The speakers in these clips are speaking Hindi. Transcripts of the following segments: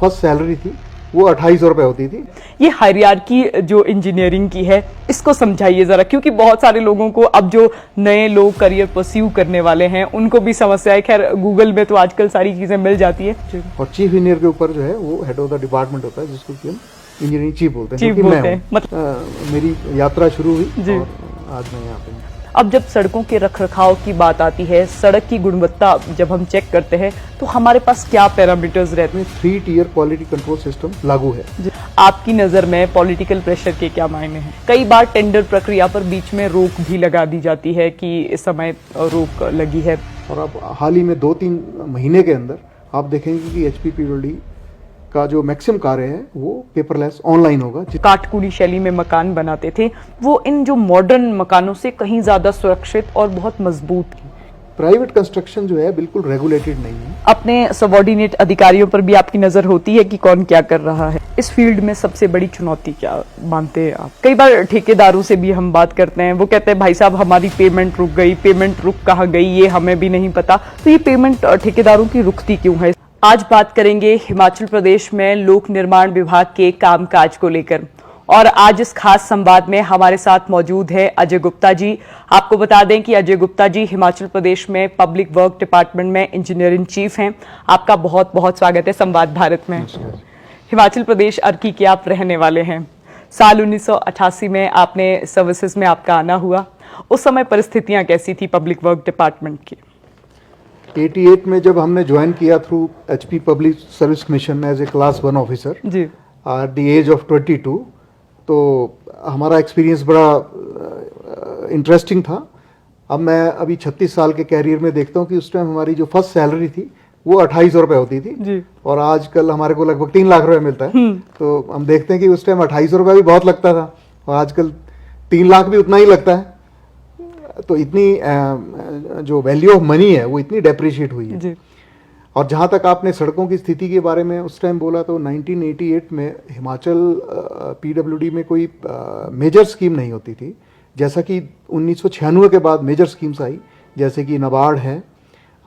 फर्स्ट सैलरी थी वो 2800 रुपये होती थी। ये हायरार्की जो इंजीनियरिंग की है इसको समझाइए जरा, क्योंकि बहुत सारे लोगों को अब जो नए लोग करियर परस्यू करने वाले हैं उनको भी समस्या है। खैर गूगल में तो आजकल सारी चीजें मिल जाती है। और चीफ इंजीनियर के ऊपर जो है वो हेड ऑफ द डिपार्टमेंट होता है, जिसको कि हम इंजीनियरिंग चीफ बोलते हैं। चीफ बोलते हैं। मेरी यात्रा शुरू हुई और आज मैं यहाँ पे। अब जब सड़कों के रखरखाव की बात आती है, सड़क की गुणवत्ता जब हम चेक करते हैं तो हमारे पास क्या पैरामीटर्स रहते हैं? 3 टियर क्वालिटी कंट्रोल सिस्टम लागू है। आपकी नजर में पॉलिटिकल प्रेशर के क्या मायने हैं? कई बार टेंडर प्रक्रिया पर बीच में रोक भी लगा दी जाती है कि इस समय रोक लगी है। और अब हाल ही में 2-3 महीने के अंदर आप देखेंगे कि HPPWD का जो मैक्सिमम कार्य है वो पेपरलेस ऑनलाइन होगा। काटकुड़ी शैली में मकान बनाते थे, वो इन जो मॉडर्न मकानों से कहीं ज्यादा सुरक्षित और बहुत मजबूत। प्राइवेट कंस्ट्रक्शन जो है बिल्कुल रेगुलेटेड नहीं है। अपने सबऑर्डिनेट अधिकारियों पर भी आपकी नजर होती है कि कौन क्या कर रहा है। इस फील्ड में सबसे बड़ी चुनौती क्या मानते हैं आप? कई बार ठेकेदारों से भी हम बात करते हैं, वो कहते हैं भाई साहब हमारी पेमेंट रुक गई, पेमेंट रुक कहाँ गई ये हमें भी नहीं पता। तो ये पेमेंट ठेकेदारों की रुकती क्यों है? आज बात करेंगे हिमाचल प्रदेश में लोक निर्माण विभाग के कामकाज को लेकर, और आज इस खास संवाद में हमारे साथ मौजूद है अजय गुप्ता जी। आपको बता दें कि अजय गुप्ता जी हिमाचल प्रदेश में पब्लिक वर्क डिपार्टमेंट में इंजीनियरिंग चीफ हैं। आपका बहुत बहुत स्वागत है संवाद भारत में। हिमाचल प्रदेश अर्की के आप रहने वाले हैं। साल 1988 में आपने सर्विसेज में आपका आना हुआ। उस समय परिस्थितियां कैसी थी पब्लिक वर्क डिपार्टमेंट की? 88 में जब हमने ज्वाइन किया through HP public service commission as a class 1 officer जी एट द एज ऑफ 22, तो हमारा एक्सपीरियंस बड़ा इंटरेस्टिंग था। अब मैं अभी 36 साल के कैरियर में देखता हूँ कि उस टाइम हमारी जो फर्स्ट सैलरी थी वो 2800 रुपये होती थी जी। और आजकल हमारे को लगभग 3 लाख रुपए मिलता है। तो हम देखते हैं कि उस टाइम 2800 रुपये भी बहुत लगता था और आजकल 3 लाख भी उतना ही लगता है। तो इतनी जो वैल्यू ऑफ मनी है वो इतनी डेप्रिशिएट हुई है जी। और जहाँ तक आपने सड़कों की स्थिति के बारे में उस टाइम बोला, तो 1988 में हिमाचल PWD में कोई मेजर स्कीम नहीं होती थी, जैसा कि 1996 के बाद मेजर स्कीम्स आई, जैसे कि नाबार्ड है,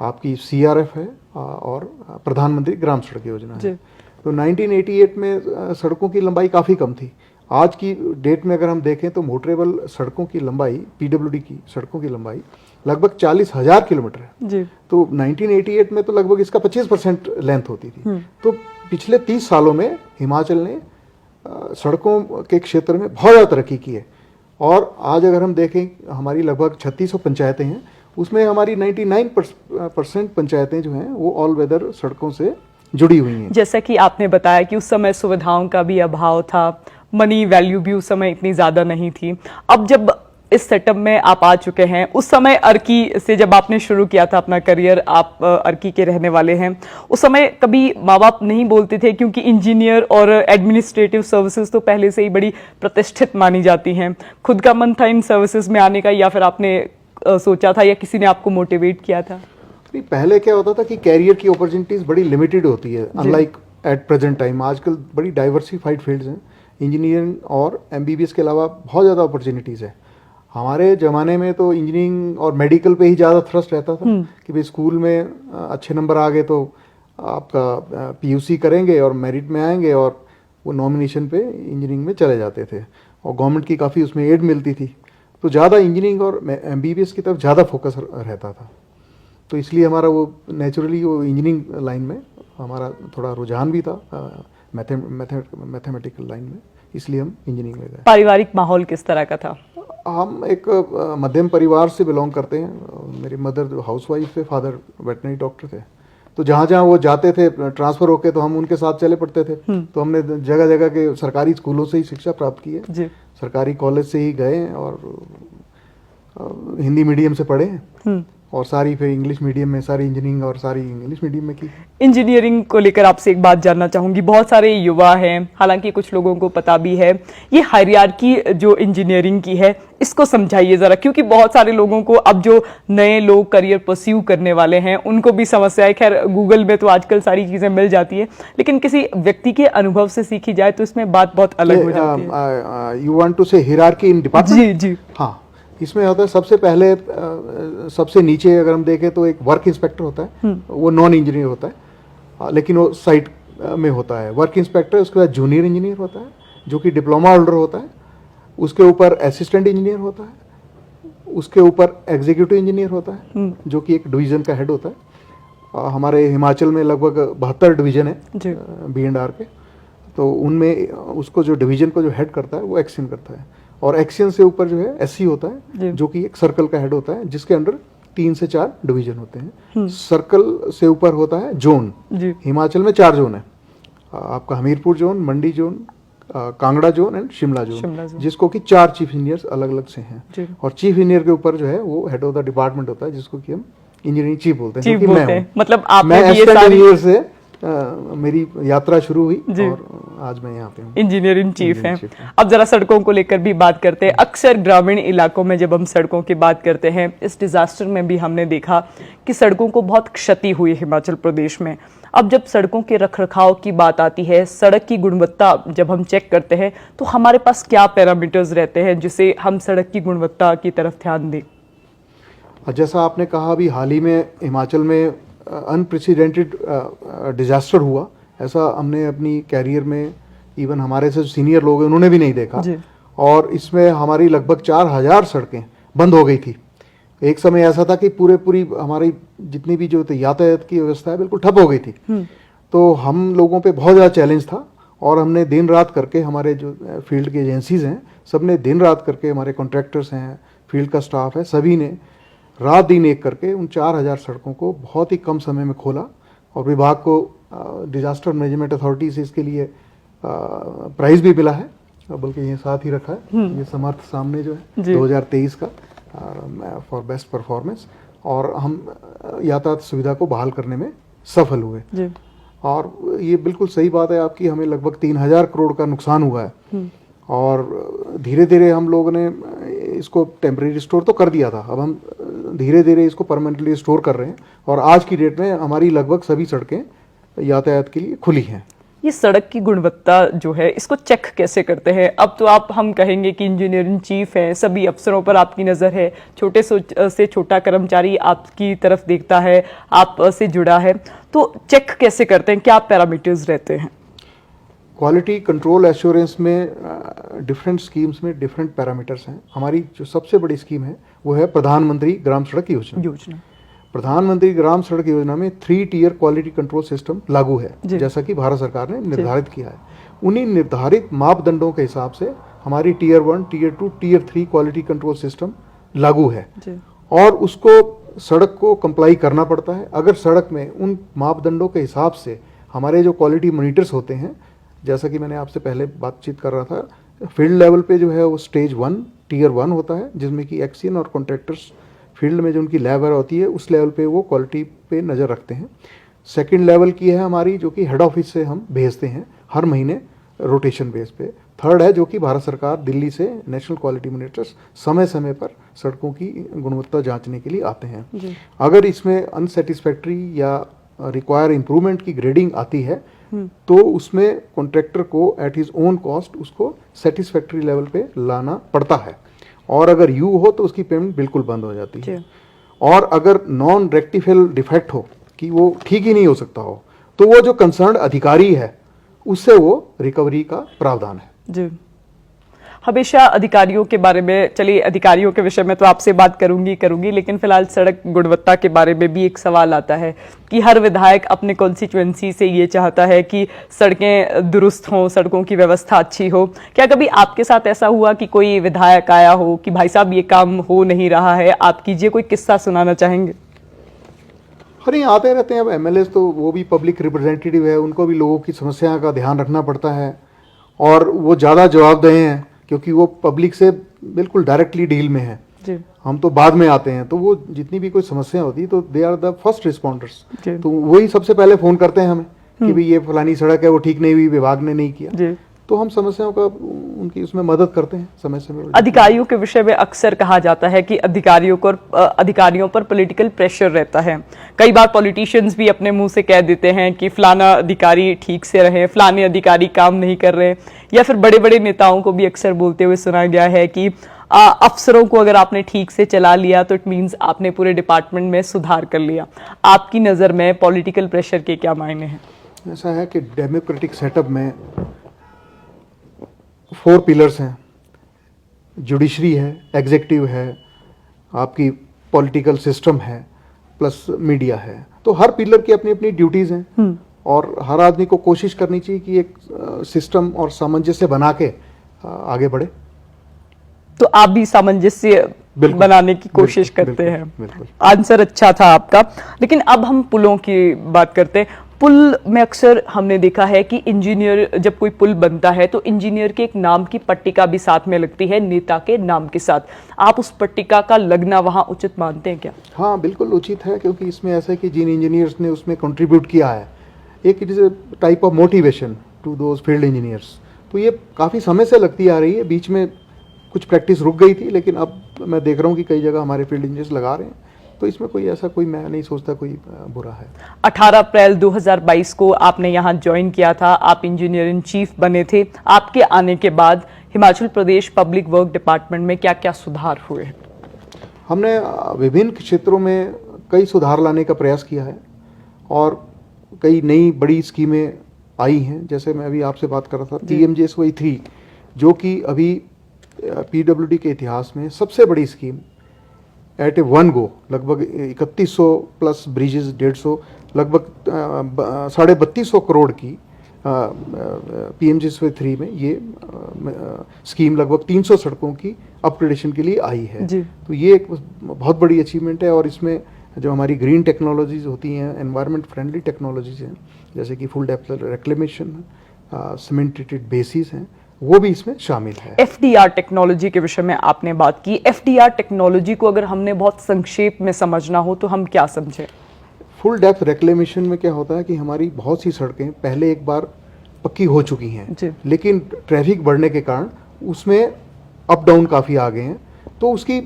आपकी CRF है और प्रधानमंत्री ग्राम सड़क योजना है। तो 1988 में सड़कों की लंबाई काफ़ी कम थी। आज की डेट में अगर हम देखें तो मोटरेबल सड़कों की लंबाई, PWD की सड़कों की लंबाई लगभग 40,000 किलोमीटर है जी। तो 1988 में तो लगभग इसका 25% लेंथ होती थी। तो पिछले 30 सालों में हिमाचल ने सड़कों के क्षेत्र में बहुत ज़्यादा तरक्की की है। और आज अगर हम देखें हमारी लगभग 3600 पंचायतें हैं, उसमें हमारी 99% पंचायतें जो हैं वो ऑल वेदर सड़कों से जुड़ी हुई हैं। जैसा कि आपने बताया कि उस समय सुविधाओं का भी अभाव था, मनी वैल्यू भी उस समय इतनी ज्यादा नहीं थी। अब जब इस सेटअप में आप आ चुके हैं, उस समय अर्की से जब आपने शुरू किया था अपना करियर, आप अर्की के रहने वाले हैं, उस समय कभी माँ बाप नहीं बोलते थे? क्योंकि इंजीनियर और एडमिनिस्ट्रेटिव सर्विसेज तो पहले से ही बड़ी प्रतिष्ठित मानी जाती हैं। खुद का मन था इन सर्विसेज में आने का, या फिर आपने सोचा था या किसी ने आपको मोटिवेट किया था? पहले क्या होता था कि कैरियर की अपॉर्चुनिटीज बड़ी लिमिटेड होती है, अनलाइक एट प्रेजेंट टाइम। आजकल बड़ी डाइवर्सिफाइड फील्ड्स हैं, इंजीनियरिंग और MBBS के अलावा बहुत ज़्यादा अपॉर्चुनिटीज़ है। हमारे ज़माने में तो इंजीनियरिंग और मेडिकल पे ही ज़्यादा थ्रस्ट रहता था कि भाई स्कूल में अच्छे नंबर आ गए तो आपका PUC करेंगे और मेरिट में आएंगे और वो नॉमिनेशन पे इंजीनियरिंग में चले जाते थे और गवर्नमेंट की काफ़ी उसमें एड मिलती थी। तो ज़्यादा इंजीनियरिंग और MBBS की तरफ ज़्यादा फोकस रहता था। तो इसलिए हमारा वो नेचुरली वो इंजीनियरिंग लाइन में हमारा थोड़ा रुझान भी था, मैथमेटिकल लाइन में, इसलिए हम इंजीनियरिंग में गए। पारिवारिक माहौल किस तरह का था? हम एक मध्यम परिवार से बिलोंग करते हैं। मेरी मदर हाउसवाइफ थे, फादर वेटनरी डॉक्टर थे। तो जहाँ जहाँ वो जाते थे ट्रांसफ़र होके तो हम उनके साथ चले पड़ते थे। तो हमने जगह जगह के सरकारी स्कूलों से ही शिक्षा प्राप्त की है, सरकारी कॉलेज से ही गए और हिंदी मीडियम से पढ़े और सारी फिर इंग्लिश मीडियम में, सारी इंजीनियरिंग और सारी इंग्लिश मीडियम में की। इंजीनियरिंग को लेकर आपसे एक बात जानना चाहूंगी। बहुत सारे युवा हैं, हालांकि कुछ लोगों को पता भी है, ये हायरार्की जो इंजीनियरिंग की है इसको समझाइए जरा, क्योंकि बहुत सारे लोगों को अब जो नए लोग करियर परस्यू करने वाले हैं उनको भी समस्या है। खैर गूगल में तो आजकल सारी चीजें मिल जाती है, लेकिन किसी व्यक्ति के अनुभव से सीखी जाए तो इसमें बात बहुत अलग हो जाती है। यू वांट टू से हायरार्की इन डिपार्टमेंट? जी। हाँ, इसमें होता है सबसे पहले सबसे नीचे अगर हम देखें तो एक वर्क इंस्पेक्टर होता है, वो नॉन इंजीनियर होता है, लेकिन वो साइट में होता है। वर्क इंस्पेक्टर, उसके बाद जूनियर इंजीनियर होता है जो कि डिप्लोमा होल्डर होता है, उसके ऊपर असिस्टेंट इंजीनियर होता है, उसके ऊपर एग्जीक्यूटिव इंजीनियर होता है जो कि एक डिवीज़न का हेड होता है। हमारे हिमाचल में लगभग 72 डिवीज़न है B&R के, तो उनमें उसको जो डिवीज़न को जो हेड करता है वो एक्सियन करता है, और एक्सियन से ऊपर जो है SC होता है जो कि एक सर्कल का हेड होता है जिसके अंडर 3 से 4 डिवीज़न होते हैं। सर्कल से ऊपर होता है जोन। हिमाचल में 4 जोन है, आपका Hamirpur zone, Mandi zone, Kangra zone and Shimla zone, जिसको कि 4 चीफ इंजीनियर्स अलग अलग से हैं। और चीफ इंजीनियर के ऊपर जो है वो हेड ऑफ द डिपार्टमेंट होता है जिसको कि हम इंजीनियरिंग चीफ बोलते हैं, जो कि मैं हूं। मतलब मैं असिस्टेंट इंजीनियर से मेरी यात्रा शुरू हुई और आज मैं यहाँ पे हूँ, इंजीनियर इन चीफ हैं। अब जरा सड़कों को लेकर भी बात करते हैं। अक्सर ग्रामीण इलाकों में जब हम सड़कों की बात करते हैं, इस डिजास्टर में भी हमने देखा कि सड़कों को बहुत क्षति हुई हिमाचल प्रदेश में। अब जब सड़कों के रखरखाव की बात आती है, सड़क की गुणवत्ता जब हम चेक करते हैं, तो हमारे पास क्या पैरामीटर्स रहते हैं जिसे हम सड़क की गुणवत्ता की तरफ ध्यान दें? जैसा आपने कहा, अभी हाल ही में हिमाचल में अनप्रेसिडेंटेड डिजास्टर हुआ, ऐसा हमने अपनी कैरियर में, इवन हमारे से सीनियर लोग हैं उन्होंने भी नहीं देखा। और इसमें हमारी लगभग 4000 सड़कें बंद हो गई थी। एक समय ऐसा था कि पूरी हमारी जितनी भी जो यातायात की व्यवस्था है बिल्कुल ठप हो गई थी। तो हम लोगों पे बहुत ज़्यादा चैलेंज था, और हमने दिन रात करके, हमारे जो फील्ड की एजेंसीज हैं सब ने दिन रात करके, हमारे कॉन्ट्रैक्टर्स हैं, फील्ड का स्टाफ है, सभी ने रात दिन एक करके उन 4000 सड़कों को बहुत ही कम समय में खोला। और विभाग को डिजास्टर मैनेजमेंट अथॉरिटी से इसके लिए प्राइज भी मिला है, बल्कि ये साथ ही रखा है, ये समर्थ सामने जो है 2023 का फॉर बेस्ट परफॉर्मेंस। और हम यातायात सुविधा को बहाल करने में सफल हुए। और ये बिल्कुल सही बात है आपकी, हमें लगभग 3000 करोड़ का नुकसान हुआ है, और धीरे धीरे हम लोगों ने इसको टेम्परेरी रिस्टोर तो कर दिया था, अब हम धीरे धीरे इसको परमानेंटली रिस्टोर कर रहे हैं। और आज की डेट में हमारी लगभग सभी सड़कें यातायात के लिए खुली हैं। ये सड़क की गुणवत्ता जो है, इसको चेक कैसे करते हैं? अब तो आप, हम कहेंगे कि इंजीनियरिंग चीफ है, सभी अफसरों पर आपकी नज़र है, छोटे से छोटा कर्मचारी आपकी तरफ देखता है, आप से जुड़ा है, तो चेक कैसे करते हैं? क्या पैरामीटर्स रहते हैं? क्वालिटी कंट्रोल एश्योरेंस में डिफरेंट स्कीम्स में डिफरेंट पैरामीटर्स हैं। हमारी जो सबसे बड़ी स्कीम है वो है प्रधानमंत्री ग्राम सड़क योजना। प्रधानमंत्री ग्राम सड़क योजना में 3 टियर क्वालिटी कंट्रोल सिस्टम लागू है, जैसा कि भारत सरकार ने निर्धारित किया है। उन्हीं निर्धारित मापदंडों के हिसाब से हमारी tier 1, tier 2, tier 3 quality control system लागू है, और उसको सड़क को कंप्लाई करना पड़ता है। अगर सड़क में उन मापदंडों के हिसाब से हमारे जो क्वालिटी मॉनिटर्स होते हैं, जैसा कि मैंने आपसे पहले बातचीत कर रहा था, फील्ड लेवल पे जो है वो स्टेज 1 टियर 1 होता है, जिसमें कि एक्सियन और कॉन्ट्रैक्टर्स फील्ड में जो उनकी लेबर होती है उस लेवल पे वो क्वालिटी पे नज़र रखते हैं। सेकंड लेवल की है हमारी, जो कि हेड ऑफिस से हम भेजते हैं हर महीने रोटेशन बेस पे। थर्ड है जो कि भारत सरकार दिल्ली से नेशनल क्वालिटी मॉनिटर्स समय समय पर सड़कों की गुणवत्ता जांचने के लिए आते हैं। अगर इसमें अनसेटिस्फैक्ट्री या रिक्वायर इम्प्रूवमेंट की ग्रेडिंग आती है तो उसमें कॉन्ट्रैक्टर को एट हिज ओन कॉस्ट उसको सेटिस्फैक्ट्री लेवल पे लाना पड़ता है, और अगर यू हो तो उसकी पेमेंट बिल्कुल बंद हो जाती है। और अगर नॉन रेक्टिफाइल डिफेक्ट हो कि वो ठीक ही नहीं हो सकता हो, तो वो जो कंसर्न अधिकारी है उससे वो रिकवरी का प्रावधान है। जी, हमेशा अधिकारियों के बारे में, चलिए अधिकारियों के विषय में तो आपसे बात करूंगी, लेकिन फिलहाल सड़क गुणवत्ता के बारे में भी एक सवाल आता है कि हर विधायक अपने कॉन्स्टिट्यूएंसी से ये चाहता है कि सड़कें दुरुस्त हों, सड़कों की व्यवस्था अच्छी हो। क्या कभी आपके साथ ऐसा हुआ कि कोई विधायक आया हो कि भाई साहब ये काम हो नहीं रहा है, आप कीजिए, कोई किस्सा सुनाना चाहेंगे? अरे आते रहते हैं, अब MLAs तो वो भी पब्लिक रिप्रेजेंटेटिव है, उनको भी लोगों की समस्या का ध्यान रखना पड़ता है, और वो ज़्यादा जवाबदेह हैं क्योंकि वो पब्लिक से बिल्कुल डायरेक्टली डील में है। हम तो बाद में आते हैं, तो वो जितनी भी कोई समस्या होती है तो they are the first responders, तो वही सबसे पहले फ़ोन करते हैं हमें कि भाई ये फलानी सड़क है वो ठीक नहीं हुई, विभाग ने नहीं किया, तो हम समस्याओं का उनकी उसमें मदद करते हैं समय समय। अधिकारियों के विषय में अक्सर कहा जाता है कि अधिकारियों पर पॉलिटिकल प्रेशर रहता है। कई बार पॉलिटिशियंस भी अपने मुंह से कह देते हैं कि फलाना अधिकारी ठीक से रहे, फलाने अधिकारी काम नहीं कर रहे, या फिर बड़े बड़े नेताओं को भी अक्सर बोलते हुए सुना गया है कि अफसरों को अगर आपने ठीक से चला लिया तो इट मीन्स आपने पूरे डिपार्टमेंट में सुधार कर लिया। आपकी नज़र में पॉलिटिकल प्रेशर के क्या मायने हैं? ऐसा है कि डेमोक्रेटिक सेटअप में 4 पिलर्स हैं, जुडिशरी है, एग्जीक्यूटिव है, आपकी पॉलिटिकल सिस्टम है, प्लस मीडिया है। तो हर पिलर की अपनी अपनी ड्यूटीज़ हैं और हर आदमी को कोशिश करनी चाहिए कि एक सिस्टम और सामंजस्य बना के आगे बढ़े। तो आप भी सामंजस्य बिल्कुल, बनाने की कोशिश बिल्कुल, करते बिल्कुल, हैं। बिल्कुल। आंसर अच्छा था आपका। लेकिन अब हम पुलों की बात करते हैं। पुल में अक्सर हमने देखा है कि इंजीनियर, जब कोई पुल बनता है तो इंजीनियर के एक नाम की पट्टिका भी साथ में लगती है, नेता के नाम के साथ। आप उस पट्टिका का लगना वहां उचित मानते हैं क्या? हाँ, बिल्कुल उचित है, क्योंकि इसमें ऐसा है कि जिन इंजीनियर्स ने उसमें कंट्रीब्यूट किया है, एक it is a type of motivation to those field engineers. तो ये काफ़ी समय से लगती आ रही है, बीच में कुछ प्रैक्टिस रुक गई थी, लेकिन अब मैं देख रहा हूँ कि कई जगह हमारे फील्ड इंजीनियर्स लगा रहे हैं। तो इसमें कोई ऐसा कोई मैं नहीं सोचता कोई बुरा है। 18 अप्रैल 2022 को आपने यहाँ ज्वाइन किया था, आप इंजीनियर इन चीफ बने थे। आपके आने के बाद Himachal Pradesh public work department में क्या क्या सुधार हुए हैं? हमने विभिन्न क्षेत्रों में कई सुधार लाने का प्रयास किया है और कई नई बड़ी स्कीमें आई हैं। जैसे मैं अभी आपसे बात कर रहा था, PMJSY 3, जो कि अभी PWD के इतिहास में सबसे बड़ी scheme at A one go, लगभग 3100 प्लस ब्रिजेस, 150, लगभग 3250 करोड़ की PMJSY 3 में ये स्कीम लगभग 300 सड़कों की अपग्रेडेशन के लिए आई है। तो ये एक बहुत बड़ी अचीवमेंट है। और इसमें जो हमारी ग्रीन टेक्नोलॉजीज होती हैं, एनवायरनमेंट फ्रेंडली टेक्नोलॉजीज हैं, जैसे कि full depth reclamation, cemented basis हैं, वो भी इसमें शामिल है। FDR टेक्नोलॉजी के विषय में आपने बात की। FDR टेक्नोलॉजी को अगर हमने बहुत संक्षेप में समझना हो तो हम क्या समझें? फुल डेप्थ रिक्लेमेशन में क्या होता है कि हमारी बहुत सी सड़कें पहले एक बार पक्की हो चुकी हैं, लेकिन ट्रैफिक बढ़ने के कारण उसमें अप डाउन काफ़ी आ गए हैं। तो उसकी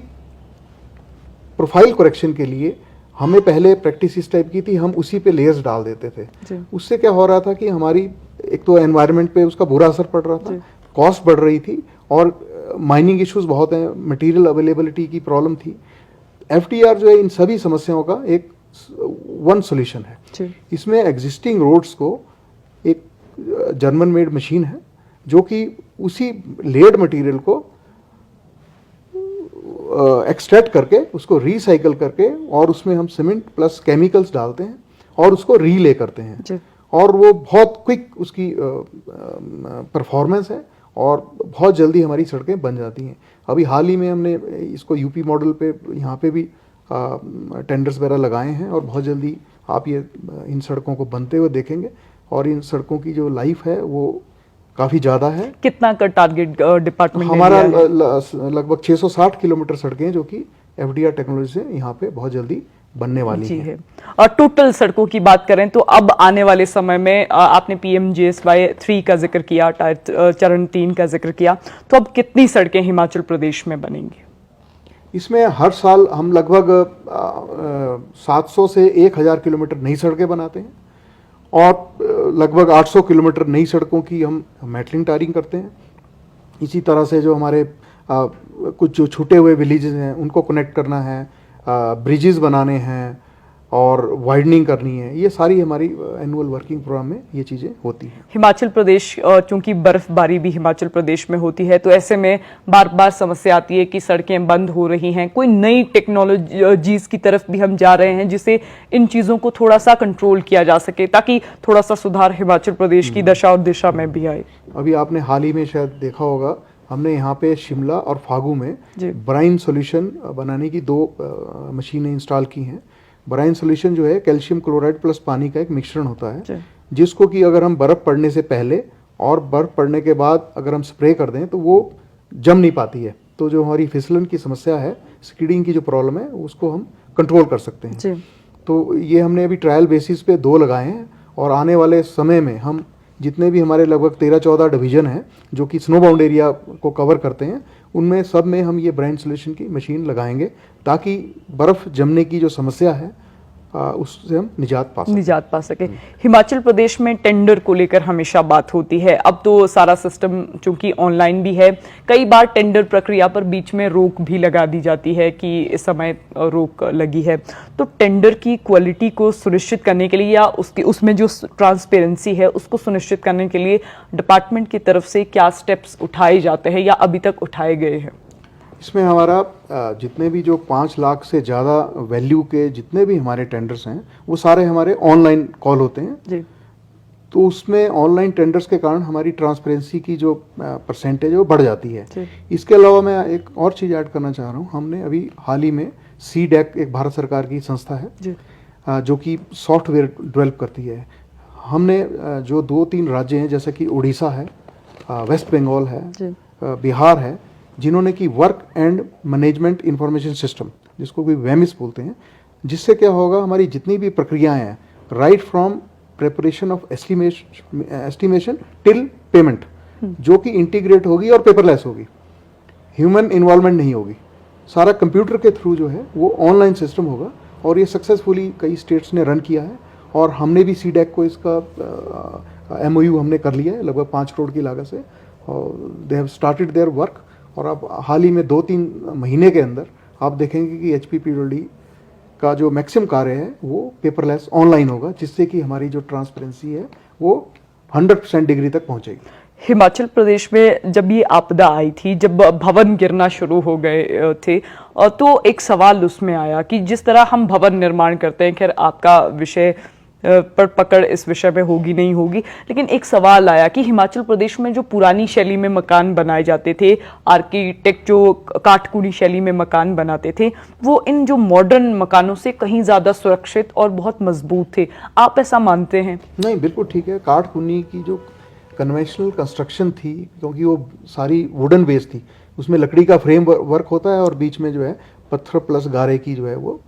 प्रोफाइल करेक्शन के लिए हमें पहले प्रैक्टिस इस टाइप की थी, हम उसी पे लेयर्स डाल देते थे। उससे क्या हो रहा था कि हमारी एक तो एनवायरनमेंट पे उसका बुरा असर पड़ रहा था, कॉस्ट बढ़ रही थी और माइनिंग इश्यूज बहुत हैं, मटेरियल अवेलेबिलिटी की प्रॉब्लम थी। FDR जो है इन सभी समस्याओं का एक वन सॉल्यूशन है। इसमें एग्जिस्टिंग रोड्स को एक जर्मन मेड मशीन है जो कि उसी लेड मटेरियल को एक्सट्रैक्ट करके उसको रिसाइकल करके और उसमें हम सीमेंट प्लस केमिकल्स डालते हैं और उसको रीले करते हैं और वो बहुत क्विक उसकी परफॉर्मेंस है और बहुत जल्दी हमारी सड़कें बन जाती हैं। अभी हाल ही में हमने इसको यूपी मॉडल पे यहाँ पे भी टेंडर्स वगैरह लगाए हैं और बहुत जल्दी आप ये इन सड़कों को बनते हुए देखेंगे और इन सड़कों की जो लाइफ है वो काफ़ी ज़्यादा है। कितना का टारगेट डिपार्टमेंट हमारा लगभग 660 किलोमीटर सड़कें जो कि FDR टेक्नोलॉजी से यहाँ पे बहुत जल्दी बनने वाली है। और टोटल सड़कों की बात करें तो अब आने वाले समय में आपने PMJSY 3 का जिक्र किया, चरण 3 का जिक्र किया, तो अब कितनी सड़कें हिमाचल प्रदेश में बनेंगी? इसमें हर साल हम लगभग 700 से 1000 किलोमीटर नई सड़कें बनाते हैं और लगभग 800 किलोमीटर नई सड़कों की हम मेटलिंग टारिंग करते हैं। इसी तरह से जो हमारे कुछ जो छूटे हुए विलेजेस हैं उनको कनेक्ट करना है, ब्रिजेस बनाने हैं और वाइडनिंग करनी है, ये सारी हमारी एनुअल वर्किंग प्रोग्राम में ये चीज़ें होती हैं। हिमाचल प्रदेश, चूंकि बर्फबारी भी हिमाचल प्रदेश में होती है, तो ऐसे में बार बार समस्या आती है कि सड़कें बंद हो रही हैं। कोई नई टेक्नोलॉजीज की तरफ भी हम जा रहे हैं जिससे इन चीज़ों को थोड़ा सा कंट्रोल किया जा सके ताकि थोड़ा सा सुधार हिमाचल प्रदेश की दशा और दिशा में भी आए? अभी आपने हाल ही में शायद देखा होगा, हमने यहाँ पे शिमला और फागू में ब्राइन सॉल्यूशन बनाने की 2 मशीनें इंस्टॉल की हैं। ब्राइन सॉल्यूशन जो है कैल्शियम क्लोराइड प्लस पानी का एक मिश्रण होता है जिसको कि अगर हम बर्फ़ पड़ने से पहले और बर्फ़ पड़ने के बाद अगर हम स्प्रे कर दें तो वो जम नहीं पाती है। तो जो हमारी फिसलन की समस्या है, स्कीडिंग की जो प्रॉब्लम है, उसको हम कंट्रोल कर सकते हैं। तो ये हमने अभी ट्रायल बेसिस पे 2 लगाए हैं और आने वाले समय में हम जितने भी हमारे लगभग 13-14 डिवीज़न हैं जो कि स्नो बाउंड एरिया को कवर करते हैं, उनमें सब में हम ये ब्राइन सॉल्यूशन की मशीन लगाएंगे ताकि बर्फ़ जमने की जो समस्या है उससे हम निजात पा सकें। हिमाचल प्रदेश में टेंडर को लेकर हमेशा बात होती है। अब तो सारा सिस्टम चूंकि ऑनलाइन भी है, कई बार टेंडर प्रक्रिया पर बीच में रोक भी लगा दी जाती है कि इस समय रोक लगी है। तो टेंडर की क्वालिटी को सुनिश्चित करने के लिए या उसमें जो ट्रांसपेरेंसी है उसको सुनिश्चित करने के लिए डिपार्टमेंट की तरफ से क्या स्टेप्स उठाए जाते हैं या अभी तक उठाए गए हैं? इसमें हमारा जितने भी जो 5 लाख से ज़्यादा वैल्यू के जितने भी हमारे टेंडर्स हैं वो सारे हमारे ऑनलाइन कॉल होते हैं जी। तो उसमें ऑनलाइन टेंडर्स के कारण हमारी ट्रांसपेरेंसी की जो परसेंटेज है वो बढ़ जाती है। इसके अलावा मैं एक और चीज़ ऐड करना चाह रहा हूँ। हमने अभी हाल ही में CDAC एक भारत सरकार की संस्था है जी। जो कि सॉफ्टवेयर डेवलप करती है। हमने जो 2-3 राज्य हैं जैसे कि उड़ीसा है, वेस्ट बंगाल है, बिहार है, जिन्होंने की work and management information system जिसको भी वेमिस बोलते हैं, जिससे क्या होगा हमारी जितनी भी प्रक्रियाएं हैं right from preparation of estimation till payment जो कि इंटीग्रेट होगी और पेपरलेस होगी, ह्यूमन इन्वॉल्वमेंट नहीं होगी, सारा कंप्यूटर के थ्रू जो है वो ऑनलाइन सिस्टम होगा। और ये सक्सेसफुली कई स्टेट्स ने रन किया है और हमने भी CDAC को इसका MOU हमने कर लिया है लगभग 5 करोड़ की लागत से और they have started their work. और अब हाल ही में 2-3 महीने के अंदर आप देखेंगे कि HPPWD का जो मैक्सिमम कार्य है वो पेपरलेस ऑनलाइन होगा, जिससे कि हमारी जो ट्रांसपेरेंसी है वो 100% डिग्री तक पहुंचेगी। हिमाचल प्रदेश में जब ये आपदा आई थी, जब भवन गिरना शुरू हो गए थे, तो एक सवाल उसमें आया कि जिस तरह हम भवन निर्माण करते हैं, खैर आपका विषय पर पकड़ इस विषय में होगी नहीं होगी, लेकिन एक सवाल आया कि हिमाचल प्रदेश में जो पुरानी शैली में मकान बनाए जाते थे, आर्किटेक्ट जो काटकुनी शैली में मकान बनाते थे, वो इन जो मॉडर्न मकानों से कहीं ज्यादा सुरक्षित और बहुत मजबूत थे। आप ऐसा मानते हैं? नहीं, बिल्कुल ठीक है। काटकुनी की जो कन्वेंशनल कंस्ट्रक्शन थी, क्योंकि वो सारी वुडन बेस थी, उसमें लकड़ी का फ्रेम वर्क होता है और बीच में जो है पत्थर प्लस गारे की जो है वो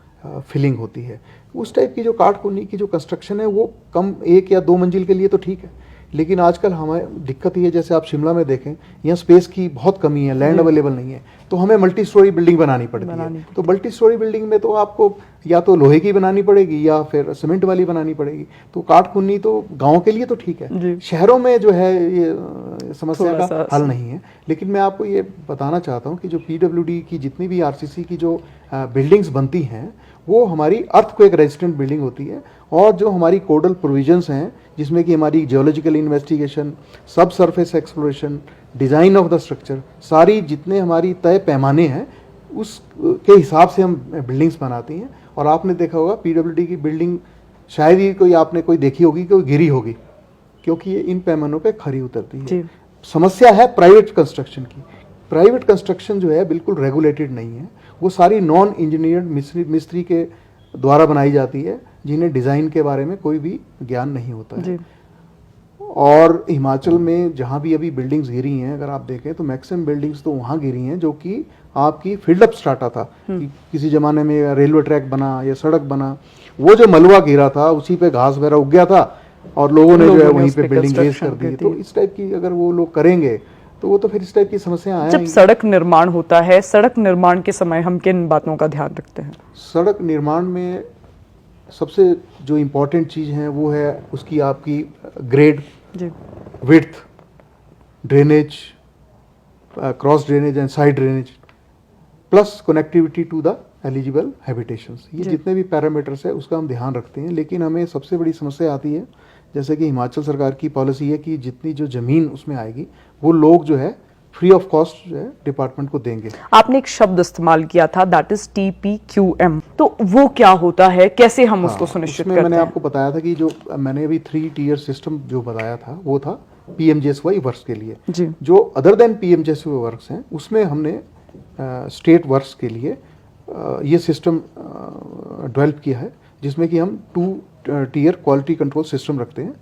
फिलिंग होती है। उस टाइप की जो काटकुनी की जो कंस्ट्रक्शन है वो कम 1 या 2 मंजिल के लिए तो ठीक है, लेकिन आजकल हमें दिक्कत ये है, जैसे आप शिमला में देखें यहाँ स्पेस की बहुत कमी है, लैंड अवेलेबल नहीं है, तो हमें मल्टी स्टोरी बिल्डिंग बनानी पड़ती है। तो मल्टी स्टोरी बिल्डिंग में तो आपको या तो लोहे की बनानी पड़ेगी या फिर सीमेंट वाली बनानी पड़ेगी। तो काटकुनी तो गाँव के लिए तो ठीक है, शहरों में जो है ये समस्या का हल नहीं है। लेकिन मैं आपको ये बताना चाहता हूँ कि जो PWD की जितनी भी RCC की जो बिल्डिंग्स बनती हैं वो हमारी अर्थक्वेक रेजिस्टेंट बिल्डिंग होती है। और जो हमारी कोडल प्रोविजंस हैं जिसमें कि हमारी जियोलॉजिकल इन्वेस्टिगेशन, सब surface exploration, design of the structure, सारी जितने हमारी तय पैमाने हैं उस के हिसाब से हम बिल्डिंग्स बनाती हैं। और आपने देखा होगा PWD की बिल्डिंग शायद ही कोई आपने कोई देखी होगी कोई गिरी होगी, क्योंकि ये इन पैमानों पे खरी उतरती है। समस्या है प्राइवेट कंस्ट्रक्शन की। प्राइवेट कंस्ट्रक्शन जो है बिल्कुल रेगुलेटेड नहीं है, वो सारी नॉन इंजीनियर्ड मिस्त्री के द्वारा बनाई जाती है जिन्हें डिज़ाइन के बारे में कोई भी ज्ञान नहीं होता है। और हिमाचल में जहाँ भी अभी बिल्डिंग्स गिरी हैं, अगर आप देखें तो मैक्सिमम बिल्डिंग्स तो वहाँ गिरी हैं जो कि आपकी फील्ड अप स्ट्राटा था, कि किसी ज़माने में रेलवे ट्रैक बना या सड़क बना, वो जो मलबा गिरा था उसी पे घास वगैरह उग गया था और लोगों ने जो है वहीं पे बिल्डिंग बेस कर दी। तो इस टाइप की अगर वो लोग करेंगे तो वो तो फिर इस टाइप की समस्या आएगी। जब सड़क निर्माण होता है, सड़क निर्माण के समय हम किन बातों का ध्यान रखते हैं? सड़क निर्माण में सबसे जो इम्पोर्टेंट चीज़ है वो है उसकी आपकी grade, width, drainage, cross drainage and side drainage, plus connectivity to the eligible habitations. ये जितने भी पैरामीटर्स है उसका हम ध्यान रखते हैं। लेकिन हमें सबसे बड़ी समस्या आती है, जैसे कि हिमाचल सरकार की पॉलिसी है कि जितनी जो ज़मीन उसमें आएगी वो लोग जो है फ्री ऑफ कॉस्ट जो है डिपार्टमेंट को देंगे। आपने एक शब्द इस्तेमाल किया था, दैट इज TPQM, तो वो क्या होता है, कैसे हम उसको सुनिश्चित करते हैं? मैंने आपको बताया था कि जो मैंने अभी 3 टियर सिस्टम जो बताया था वो था PMJSY वर्क्स के लिए जी। जो अदर देन PMJSY वर्क्स हैं उसमें हमने स्टेट वर्क्स के लिए ये सिस्टम डेवलप किया है, जिसमें कि हम 2 टियर क्वालिटी कंट्रोल सिस्टम रखते हैं।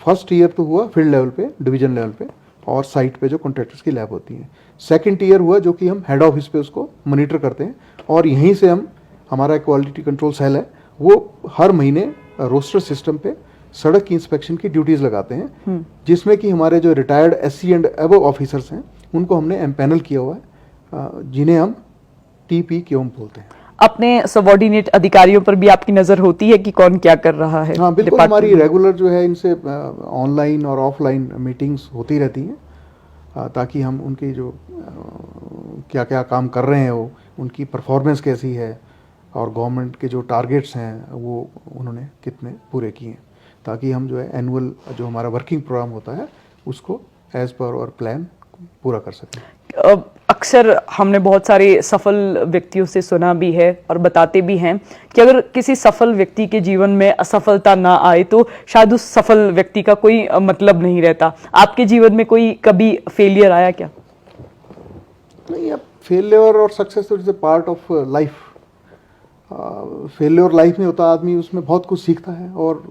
फर्स्ट टियर तो हुआ फील्ड लेवल पे, डिवीजन लेवल पे और साइट पे जो कॉन्ट्रैक्टर्स की लैब होती है। सेकंड टियर हुआ जो कि हम हेड ऑफिस पे उसको मॉनिटर करते हैं और यहीं से हम हमारा क्वालिटी कंट्रोल सेल है वो हर महीने रोस्टर सिस्टम पे सड़क की इंस्पेक्शन की ड्यूटीज लगाते हैं, जिसमें कि हमारे जो retired SC and above officers हैं उनको हमने एम्पैनल किया हुआ है, जिन्हें हम TPQM बोलते हैं। अपने सबॉर्डिनेट अधिकारियों पर भी आपकी नजर होती है कि कौन क्या कर रहा है? हाँ बिल्कुल, डिपार्टमेंट हमारी में? रेगुलर जो है इनसे ऑनलाइन और ऑफलाइन मीटिंग्स होती रहती हैं, ताकि हम उनकी जो क्या क्या काम कर रहे हैं वो उनकी परफॉर्मेंस कैसी है और गवर्नमेंट के जो टारगेट्स हैं वो उन्होंने कितने पूरे किए हैं, ताकि हम जो है एनुअल जो हमारा वर्किंग प्रोग्राम होता है उसको एज पर और प्लान पूरा कर सकें। अक्सर हमने बहुत सारे सफल व्यक्तियों से सुना भी है और बताते भी हैं कि अगर किसी सफल व्यक्ति के जीवन में असफलता ना आए तो शायद उस सफल व्यक्ति का कोई मतलब नहीं रहता। आपके जीवन में कोई कभी फेलियर आया क्या? नहीं, अब फेलियर और सक्सेस तो is a part of life. Failure life में होता, आदमी उसमें बहुत कुछ सीखता है, और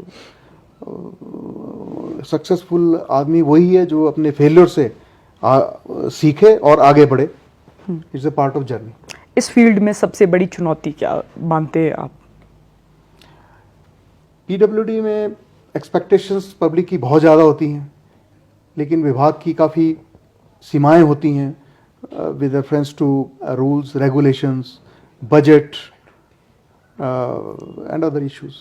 सक्सेसफुल आदमी वही है जो अपने फेलियर से सीखे और आगे बढ़े। It's a part of journey. इस फील्ड में सबसे बड़ी चुनौती क्या मानते हैं आप? पीडब्ल्यूडी में एक्सपेक्टेशंस पब्लिक की बहुत ज़्यादा होती हैं, लेकिन विभाग की काफ़ी सीमाएं होती हैं with reference to rules, regulations, budget and other issues.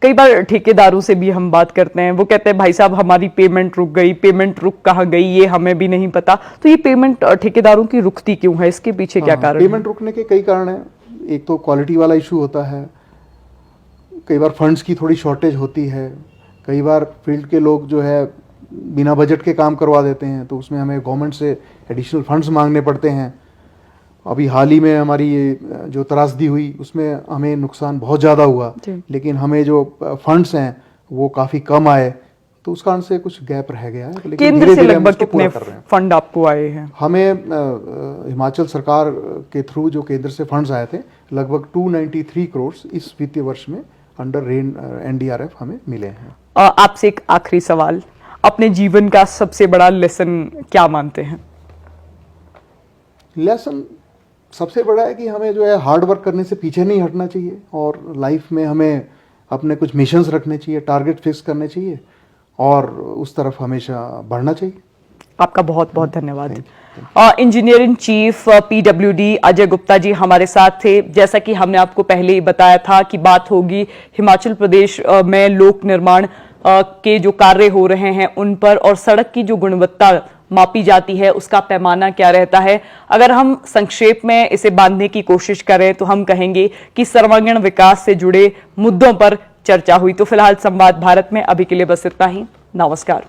कई बार ठेकेदारों से भी हम बात करते हैं, वो कहते हैं भाई साहब हमारी पेमेंट रुक गई, पेमेंट रुक कहाँ गई ये हमें भी नहीं पता। तो ये पेमेंट ठेकेदारों की रुकती क्यों है? इसके पीछे क्या कारण है? पेमेंट रुकने के कई कारण हैं। एक तो क्वालिटी वाला इशू होता है, कई बार फंड्स की थोड़ी शॉर्टेज होती है, कई बार फील्ड के लोग जो है बिना बजट के काम करवा देते हैं, तो उसमें हमें गवर्नमेंट से एडिशनल फंड्स मांगने पड़ते हैं। अभी हाल ही में हमारी ये जो त्रासदी हुई उसमें हमें नुकसान बहुत ज़्यादा हुआ, लेकिन हमें जो फंड्स हैं वो काफ़ी कम आए, तो उस कारण से कुछ गैप रह गया है। लेकिन केंद्र से धीरे-धीरे हम लगभग उसको कितने पूरा कर रहे हैं। फंड आपको आए हैं? हमें हिमाचल सरकार के थ्रू जो केंद्र से फंड्स आए थे लगभग 293 करोड़ इस वित्तीय वर्ष में अंडर एनडीआरएफ हमें मिले हैं। आपसे एक आखिरी सवाल, अपने जीवन का सबसे बड़ा लेसन क्या मानते हैं? लेसन सबसे बड़ा है कि हमें जो है हार्ड वर्क करने से पीछे नहीं हटना चाहिए, और लाइफ में हमें अपने कुछ मिशंस रखने चाहिए, टारगेट फिक्स करने चाहिए, और उस तरफ हमेशा बढ़ना चाहिए। आपका बहुत बहुत धन्यवाद। Engineer in chief PWD Ajay Gupta ji हमारे साथ थे। जैसा कि हमने आपको पहले ही बताया था कि बात होगी हिमाचल प्रदेश में लोक निर्माण के जो कार्य हो रहे हैं उन पर, और सड़क की जो गुणवत्ता मापी जाती है उसका पैमाना क्या रहता है। अगर हम संक्षेप में इसे बांधने की कोशिश करें तो हम कहेंगे कि सर्वांगीण विकास से जुड़े मुद्दों पर चर्चा हुई। तो फिलहाल संवाद भारत में अभी के लिए बस इतना ही। नमस्कार।